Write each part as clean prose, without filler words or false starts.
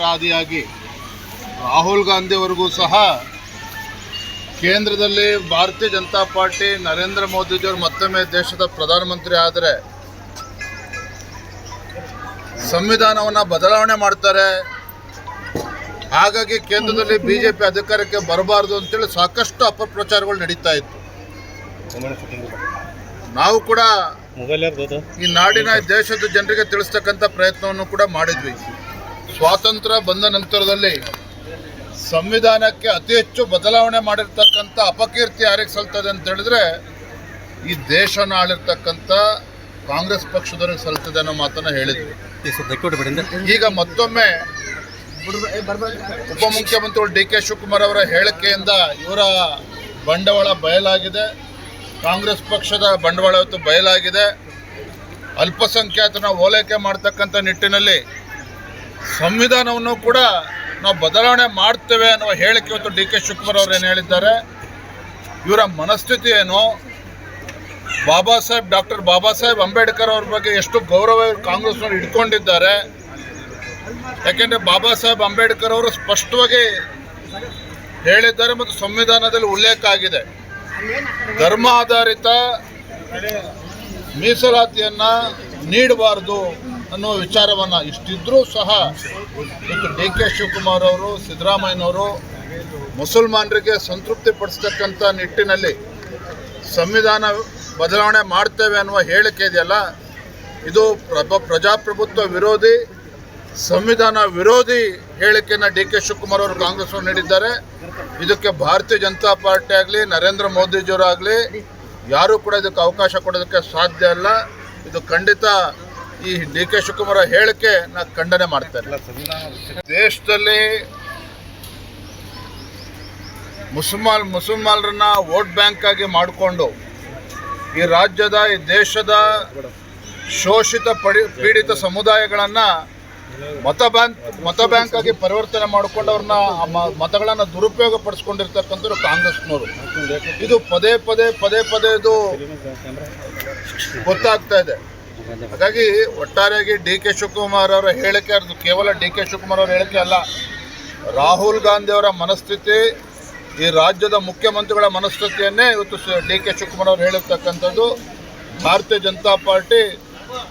ಆದಿಯಾಗಿ ರಾಹುಲ್ ಗಾಂಧಿವರೆಗೂ ಸಹ ಕೇಂದ್ರದಲ್ಲಿ ಭಾರತೀಯ ಜನತಾ ಪಾರ್ಟಿ ನರೇಂದ್ರ ಮೋದಿಜಿಯವರು ಮತ್ತೊಮ್ಮೆ ದೇಶದ ಪ್ರಧಾನಮಂತ್ರಿ ಆದರೆ ಸಂವಿಧಾನವನ್ನು ಬದಲಾವಣೆ ಮಾಡ್ತಾರೆ. ಹಾಗಾಗಿ ಕೇಂದ್ರದಲ್ಲಿ ಬಿಜೆಪಿ ಅಧಿಕಾರಕ್ಕೆ ಬರಬಾರದು ಅಂತೇಳಿ ಸಾಕಷ್ಟು ಅಪಪ್ರಚಾರಗಳು ನಡೀತಾ ಇತ್ತು. ನಾವು ಕೂಡ ಈ ನಾಡಿನ ದೇಶದ ಜನರಿಗೆ ತಿಳಿಸ್ತಕ್ಕಂಥ ಪ್ರಯತ್ನವನ್ನು ಕೂಡ ಮಾಡಿದ್ವಿ. ಸ್ವಾತಂತ್ರ್ಯ ಬಂದ ನಂತರದಲ್ಲಿ ಸಂವಿಧಾನಕ್ಕೆ ಅತಿ ಹೆಚ್ಚು ಬದಲಾವಣೆ ಮಾಡಿರ್ತಕ್ಕಂಥ ಅಪಕೀರ್ತಿ ಯಾರಿಗೆ ಸಲ್ತದೆ ಅಂತ ಹೇಳಿದ್ರೆ ಈ ದೇಶನ ಆಳಿರ್ತಕ್ಕಂಥ ಕಾಂಗ್ರೆಸ್ ಪಕ್ಷದವರಿಗೆ ಸಲ್ತದೆ ಅನ್ನೋ ಮಾತನ್ನು ಹೇಳಿದ್ವಿ. ಈಗ ಮತ್ತೊಮ್ಮೆ ಉಪಮುಖ್ಯಮಂತ್ರಿಗಳು ಡಿ ಕೆ ಶಿವಕುಮಾರ್ ಅವರ ಹೇಳಿಕೆಯಿಂದ ಇವರ ಬಂಡವಾಳ ಬಯಲಾಗಿದೆ. ಕಾಂಗ್ರೆಸ್ ಪಕ್ಷದ ಬಂಡವಾಳ ಇವತ್ತು ಬಯಲಾಗಿದೆ. ಅಲ್ಪಸಂಖ್ಯಾತನ ಓಲೈಕೆ ಮಾಡ್ತಕ್ಕಂಥ ನಿಟ್ಟಿನಲ್ಲಿ ಸಂವಿಧಾನವನ್ನು ಕೂಡ ನಾವು ಬದಲಾವಣೆ ಮಾಡ್ತೇವೆ ಅನ್ನುವ ಹೇಳಿಕೆ ಇವತ್ತು ಡಿ ಕೆ ಶಿವಕುಮಾರ್ ಅವರು ಏನು ಹೇಳಿದ್ದಾರೆ, ಇವರ ಮನಸ್ಥಿತಿ ಏನು, ಡಾಕ್ಟರ್ ಬಾಬಾ ಸಾಹೇಬ್ ಅಂಬೇಡ್ಕರ್ ಅವ್ರ ಬಗ್ಗೆ ಎಷ್ಟು ಗೌರವ ಕಾಂಗ್ರೆಸ್ನವರು ಇಟ್ಕೊಂಡಿದ್ದಾರೆ. ಯಾಕೆಂದರೆ ಬಾಬಾ ಸಾಹೇಬ್ ಅಂಬೇಡ್ಕರ್ ಅವರು ಸ್ಪಷ್ಟವಾಗಿ ಹೇಳಿದ್ದಾರೆ ಮತ್ತು ಸಂವಿಧಾನದಲ್ಲಿ ಉಲ್ಲೇಖ ಆಗಿದೆ, ಧರ್ಮ ಆಧಾರಿತ ಮೀಸಲಾತಿಯನ್ನು ನೀಡಬಾರ್ದು ಅನ್ನೋ ವಿಚಾರವನ್ನು. ಇಷ್ಟಿದ್ರೂ ಸಹ ಇವತ್ತು ಡಿ ಕೆ ಶಿವಕುಮಾರ್ ಅವರು, ಸಿದ್ದರಾಮಯ್ಯನವರು ಮುಸಲ್ಮಾನರಿಗೆ ಸಂತೃಪ್ತಿ ಪಡಿಸ್ತಕ್ಕಂಥ ನಿಟ್ಟಿನಲ್ಲಿ ಸಂವಿಧಾನ ಬದಲಾವಣೆ ಮಾಡ್ತೇವೆ ಅನ್ನುವ ಹೇಳಿಕೆ ಇದೆಯಲ್ಲ, ಇದು ಪ್ರಜಾಪ್ರಭುತ್ವ ವಿರೋಧಿ, ಸಂವಿಧಾನ ವಿರೋಧಿ ಹೇಳಿಕೆಯನ್ನು ಡಿ ಕೆ ಶಿವಕುಮಾರ್ ಅವರು ಕಾಂಗ್ರೆಸ್ ಅವರು ನೀಡಿದ್ದಾರೆ. ಇದಕ್ಕೆ ಭಾರತೀಯ ಜನತಾ ಪಾರ್ಟಿ ಆಗಲಿ ನರೇಂದ್ರ ಮೋದಿಜಿಯವರಾಗಲಿ ಯಾರೂ ಕೂಡ ಇದಕ್ಕೆ ಅವಕಾಶ ಕೊಡೋದಕ್ಕೆ ಸಾಧ್ಯ ಇಲ್ಲ. ಇದು ಖಂಡಿತ ಈ ಡಿ ಕೆ ಶಿವಕುಮಾರ್ ಹೇಳಿಕೆ ನಾನು ಖಂಡನೆ ಮಾಡ್ತೇನೆ. ದೇಶದಲ್ಲಿ ಮುಸಲ್ಮಾನರನ್ನ ವೋಟ್ ಬ್ಯಾಂಕ್ ಆಗಿ ಮಾಡಿಕೊಂಡು ಈ ರಾಜ್ಯದ ಈ ದೇಶದ ಶೋಷಿತ ಪೀಡಿತ ಸಮುದಾಯಗಳನ್ನು ಮತ ಬ್ಯಾಂಕ್ ಆಗಿ ಪರಿವರ್ತನೆ ಮಾಡಿಕೊಂಡು ಅವ್ರನ್ನ ಮತಗಳನ್ನು ದುರುಪಯೋಗ ಪಡಿಸ್ಕೊಂಡಿರ್ತಕ್ಕಂಥವ್ರು ಕಾಂಗ್ರೆಸ್ನವರು. ಇದು ಪದೇ ಪದೇ ಇದು ಗೊತ್ತಾಗ್ತಾ ಇದೆ. ಹಾಗಾಗಿ ಒಟ್ಟಾರೆಯಾಗಿ ಡಿ ಕೆ ಶಿವಕುಮಾರ್ ಅವರ ಹೇಳಿಕೆ, ಅದು ಕೇವಲ ಡಿ ಕೆ ಶಿವಕುಮಾರ್ ಅವರ ಹೇಳಿಕೆ ಅಲ್ಲ, ರಾಹುಲ್ ಗಾಂಧಿ ಅವರ ಮನಸ್ಥಿತಿ, ಈ ರಾಜ್ಯದ ಮುಖ್ಯಮಂತ್ರಿಗಳ ಮನಸ್ಥಿತಿಯನ್ನೇ ಇವತ್ತು ಡಿ ಕೆ ಶಿವಕುಮಾರ್ ಅವರು ಹೇಳಿರ್ತಕ್ಕಂಥದ್ದು. ಭಾರತೀಯ ಜನತಾ ಪಾರ್ಟಿ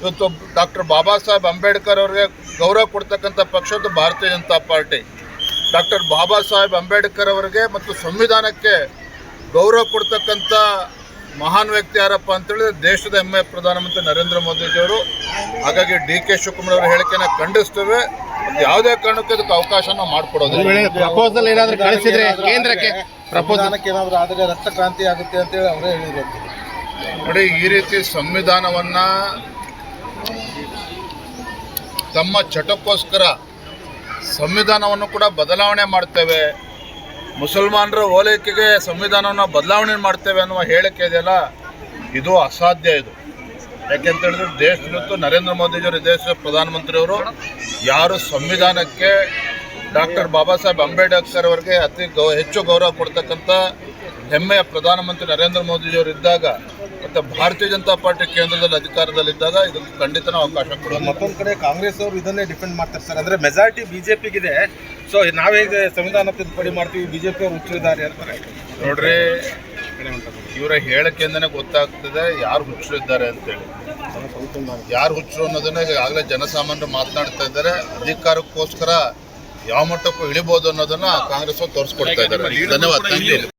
ಇವತ್ತು ಡಾಕ್ಟರ್ ಬಾಬಾ ಸಾಹೇಬ್ ಅಂಬೇಡ್ಕರ್ ಅವರಿಗೆ ಗೌರವ ಕೊಡ್ತಕ್ಕಂಥ ಪಕ್ಷದ್ದು ಭಾರತೀಯ ಜನತಾ ಪಾರ್ಟಿ. ಡಾಕ್ಟರ್ ಬಾಬಾ ಸಾಹೇಬ್ ಅಂಬೇಡ್ಕರ್ ಅವರಿಗೆ ಮತ್ತು ಸಂವಿಧಾನಕ್ಕೆ ಗೌರವ ಕೊಡ್ತಕ್ಕಂಥ ಮಹಾನ್ ವ್ಯಕ್ತಿ ಯಾರಪ್ಪ ಅಂತೇಳಿದ್ರೆ ದೇಶದ ಹೆಮ್ಮೆ ಪ್ರಧಾನಮಂತ್ರಿ ನರೇಂದ್ರ ಮೋದಿಜಿಯವರು. ಹಾಗಾಗಿ ಡಿ ಕೆ ಶಿವಕುಮಾರ್ ಅವರ ಹೇಳಿಕೆನ ಖಂಡಿಸ್ತೇವೆ. ಯಾವುದೇ ಕಾರಣಕ್ಕೂ ಅದಕ್ಕೆ ಅವಕಾಶ ನಾವು ಮಾಡಿಕೊಡೋದಿಲ್ಲ. ಪ್ರಪೋಸಲ್ ಏನಾದರೂ ಕಳಿಸಿದ್ರೆ ಕೇಂದ್ರಕ್ಕೆ ಪ್ರಪೋಸಲ್ಗೆ ಏನಾದರೂ ಆದರೆ ರಕ್ತ ಕ್ರಾಂತಿ ಆಗುತ್ತೆ ಅಂತೇಳಿ ಅವರೇ ಹೇಳಿದ್ರು. ನೋಡಿ, ಈ ರೀತಿ ಸಂವಿಧಾನವನ್ನು ತಮ್ಮ ಚಟಕ್ಕೋಸ್ಕರ ಸಂವಿಧಾನವನ್ನು ಕೂಡ ಬದಲಾವಣೆ ಮಾಡ್ತೇವೆ, ಮುಸಲ್ಮಾನರ ಓಲೈಕೆಗೆ ಸಂವಿಧಾನವನ್ನು ಬದಲಾವಣೆ ಮಾಡ್ತೇವೆ ಅನ್ನುವ ಹೇಳಿಕೆ ಇದೆಯಲ್ಲ, ಇದು ಅಸಾಧ್ಯ. ಇದು ಯಾಕೆಂತೇಳಿದ್ರೆ ದೇಶದತ್ತು ನರೇಂದ್ರ ಮೋದಿಜಿಯವರು ದೇಶದ ಪ್ರಧಾನಮಂತ್ರಿಯವರು. ಯಾರು ಸಂವಿಧಾನಕ್ಕೆ ಡಾಕ್ಟರ್ ಬಾಬಾ ಸಾಹೇಬ್ ಅಂಬೇಡ್ಕರ್ ಅವರಿಗೆ ಹೆಚ್ಚು ಗೌರವ ಕೊಡ್ತಕ್ಕಂಥ ಹೆಮ್ಮೆಯ ಪ್ರಧಾನಮಂತ್ರಿ ನರೇಂದ್ರ ಮೋದಿಜಿಯವರು ಇದ್ದಾಗ ಮತ್ತು ಭಾರತೀಯ ಜನತಾ ಪಾರ್ಟಿ ಕೇಂದ್ರದಲ್ಲಿ ಅಧಿಕಾರದಲ್ಲಿದ್ದಾಗ ಇದಕ್ಕೆ ಖಂಡಿತ ಅವಕಾಶ ಕೊಡೋದು. ಮತ್ತೊಂದು ಕಡೆ ಕಾಂಗ್ರೆಸ್ ಅವರು ಇದನ್ನೇ ಡಿಫೆಂಡ್ ಮಾಡ್ತಾರೆ ಸರ್, ಅಂದರೆ ಮೆಜಾರಿಟಿ ಬಿಜೆಪಿಗಿದೆ, ಸೊ ನಾವೇಗೆ ಸಂವಿಧಾನ ತಿದ್ದುಪಡಿ ಮಾಡ್ತೀವಿ, ಬಿಜೆಪಿ ಅವರು ಹುಚ್ಚರಿದ್ದಾರೆ ಅಂತಾರೆ. ನೋಡ್ರಿ, ಇವರ ಹೇಳಿಕೆಯಿಂದನೇ ಗೊತ್ತಾಗ್ತದೆ ಯಾರು ಹುಚ್ಚರಿದ್ದಾರೆ ಅಂತೇಳಿ. ಯಾರು ಹುಚ್ಚರು ಅನ್ನೋದನ್ನ ಈಗಾಗಲೇ ಜನಸಾಮಾನ್ಯರು ಮಾತನಾಡ್ತಾ ಇದ್ದಾರೆ. ಅಧಿಕಾರಕ್ಕೋಸ್ಕರ ಯಾವ ಮಟ್ಟಕ್ಕೂ ಇಳಿಬೋದು ಅನ್ನೋದನ್ನ ಕಾಂಗ್ರೆಸ್ ತೋರಿಸ್ಕೊಡ್ತಾ ಇದ್ದಾರೆ. ಧನ್ಯವಾದ.